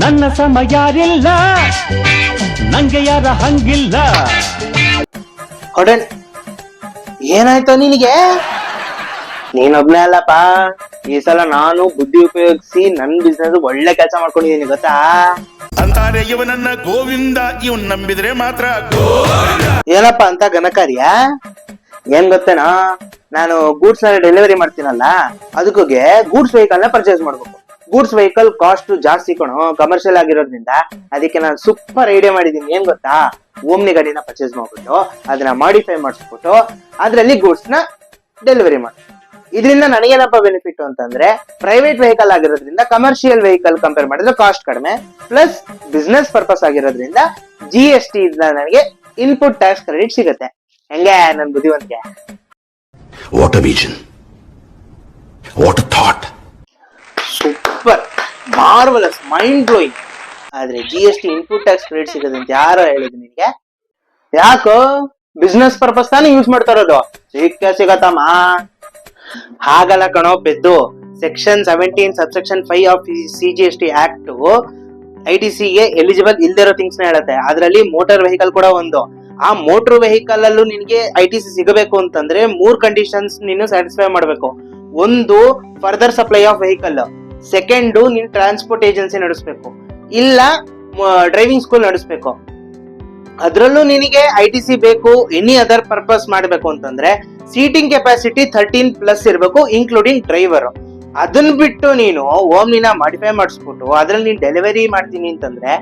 ನನ್ನ ಸಮ ಯಾರಿಲ್ಲ, ನಂಗೆ ಯಾರ ಹಂಗಿಲ್ಲ. ಹೊಡೆ ಏನಾಯ್ತು ನಿನಗೆ? ನೀನೊಬ್ನೇ ಅಲ್ಲಪ್ಪ, ಈ ಸಲ ನಾನು ಬುದ್ಧಿ ಉಪಯೋಗಿಸಿ ನನ್ ಬಿಸ್ನೆಸ್ ಒಳ್ಳೆ ಕೆಲಸ ಮಾಡ್ಕೊಂಡಿದ್ದೀನಿ ಗೊತ್ತಾ. ಅಂತಾರೆ ಇವನನ್ನ ಗೋವಿಂದ, ಇವನ್ ನಂಬಿದ್ರೆ ಮಾತ್ರ. ಏನಪ್ಪ ಅಂತ ಘನಕಾರ್ಯ? ಏನ್ ಗೊತ್ತೇನಾ, ನಾನು ಗೂಡ್ಸ್ ನ ಡೆಲಿವರಿ ಮಾಡ್ತೀನಲ್ಲ, ಅದಕ್ಕೆ ಗೂಡ್ಸ್ ವೆಹಿಕಲ್ ನ ಪರ್ಚೇಸ್ ಮಾಡ್ಬೇಕು. ಗೂಡ್ಸ್ ವೆಹಿಕಲ್ ಕಾಸ್ಟ್ ಜಾಸ್ತಿ ಕಣೋ, ಕಮರ್ಷಿಯಲ್ ಆಗಿರೋದ್ರಿಂದ. ಅದಕ್ಕೆ ನಾನು ಸೂಪರ್ ಐಡಿಯಾ ಮಾಡಿದೀನಿ. ಏನ್ ಗೊತ್ತಾ, ಓಮ್ನಿ ಗಾಡಿನ ಪರ್ಚೇಸ್ ಮಾಡ್ಬಿಟ್ಟು ಅದನ್ನ ಮಾಡಿಫೈ ಮಾಡಿಸ್ಬಿಟ್ಟು ಅದ್ರಲ್ಲಿ ಗೂಡ್ಸ್ ನ ಡೆಲಿವರಿ ಮಾಡಿ. ಇದರಿಂದ ನನಗೇನಪ್ಪ ಬೆನಿಫಿಟ್ ಅಂತಂದ್ರೆ, ಪ್ರೈವೇಟ್ ವೆಹಿಕಲ್ ಆಗಿರೋದ್ರಿಂದ ಕಮರ್ಷಿಯಲ್ ವೆಹಿಕಲ್ ಕಂಪೇರ್ ಮಾಡಿದ್ರೆ ಕಾಸ್ಟ್ ಕಡಿಮೆ, ಪ್ಲಸ್ ಬಿಸ್ನೆಸ್ ಪರ್ಪಸ್ ಆಗಿರೋದ್ರಿಂದ GST ಇಂದ ನನಗೆ ಇನ್ಪುಟ್ ಟ್ಯಾಕ್ಸ್ ಕ್ರೆಡಿಟ್ ಸಿಗುತ್ತೆ. ಹೆಂಗೆ ನನ್ ಬುದ್ಧಿವಂತಿಕೆ? What a vision, what a thought. Super, marvellous, mind blowing. ಆದ್ರೆ GST ಇನ್ಪುಟ್ ಟ್ಯಾಕ್ಸ್ ಕ್ರೆಡಿಟ್ ಸಿಗುತ್ತೆ ಅಂತ ಯಾರೋ ಹೇಳಿದ್ರು ನಿನ್ಗೆ? ಯಾಕೋ ಬಿಸ್ನೆಸ್ ಪರ್ಪಸ್ ತಾನೇ ಯೂಸ್ ಮಾಡ್ತಾ ಇರೋದು, ಸಿಗತ್ತಮ್ಮ. ಹಾಗಲ್ಲ ಕಣೋ ಪೆದ್ದು. Section 17 subsection 5 of CGST act ITC ಗೆ ಎಲಿಜಿಬಲ್ ಇಲ್ದಿರೋ ಥಿಂಗ್ಸ್ ನ ಹೇಳುತ್ತೆ. ಅದರಲ್ಲಿ ಮೋಟಾರ್ ವೆಹಿಕಲ್ ಕೂಡ ಒಂದು. ಆ ಮೋಟರ್ ವೆಹಿಕಲ್ ಅಲ್ಲೂ ನಿನ್ಗೆ ITC ಸಿಗಬೇಕು ಅಂತಂದ್ರೆ 3 ಕಂಡೀಷನ್ಸ್ ನೀನು ಸ್ಯಾಟಿಸ್ಫೈ ಮಾಡ್ಬೇಕು. ಒಂದು, further supply of vehicle. Second, ನೀನ್ ಟ್ರಾನ್ಸ್ಪೋರ್ಟ್ ಏಜೆನ್ಸಿ ನಡೆಸಬೇಕು, ಇಲ್ಲ ಡ್ರೈವಿಂಗ್ ಸ್ಕೂಲ್ ನಡೆಸಬೇಕು. ಅದ್ರಲ್ಲೂ ನಿನಗೆ ITC ಬೇಕು. ಎನಿ ಅದರ್ ಪರ್ಪಸ್ ಮಾಡ್ಬೇಕು ಅಂತಂದ್ರೆ ಸೀಟಿಂಗ್ ಕೆಪಾಸಿಟಿ 13+ ಇರ್ಬೇಕು, ಇನ್ಕ್ಲೂಡಿಂಗ್ ಡ್ರೈವರ್. ಅದನ್ನ ಬಿಟ್ಟು ನೀನು ಓಮ್ನಿನ ಮಾಡಿಫೈ ಮಾಡಿಸ್ಬಿಟ್ಟು ಅದ್ರಲ್ಲಿ ನೀನ್ ಡೆಲಿವರಿ ಮಾಡ್ತೀನಿ ಅಂತಂದ್ರೆ,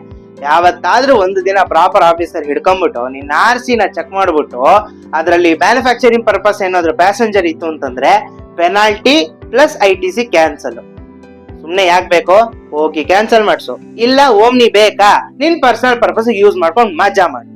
ಯಾವತ್ತಾದ್ರೂ ಒಂದು ದಿನ ಪ್ರಾಪರ್ ಆಫೀಸರ್ ಹಿಡ್ಕೊಂಡ್ಬಿಟ್ಟು ನಿನ್ನ RC ನ ಚೆಕ್ ಮಾಡ್ಬಿಟ್ಟು ಅದ್ರಲ್ಲಿ ಮ್ಯಾನುಫ್ಯಾಕ್ಚರಿಂಗ್ ಪರ್ಪಸ್ ಏನಾದ್ರು ಪ್ಯಾಸೆಂಜರ್ ಇತ್ತು ಅಂತಂದ್ರೆ ಪೆನಾಲ್ಟಿ ಪ್ಲಸ್ ITC ಕ್ಯಾನ್ಸಲ್. ಸುಮ್ನೆ ಯಾಕೆ ಬೇಕು, ಹೋಗಿ ಕ್ಯಾನ್ಸಲ್ ಮಾಡ್ಸು. ಇಲ್ಲ ಓಮ್ನಿ ಬೇಕಾ, ನಿನ್ ಪರ್ಸನಲ್ ಪರ್ಪಸ್ ಯೂಸ್ ಮಾಡ್ಕೊಂಡು ಮಜಾ ಮಾಡು.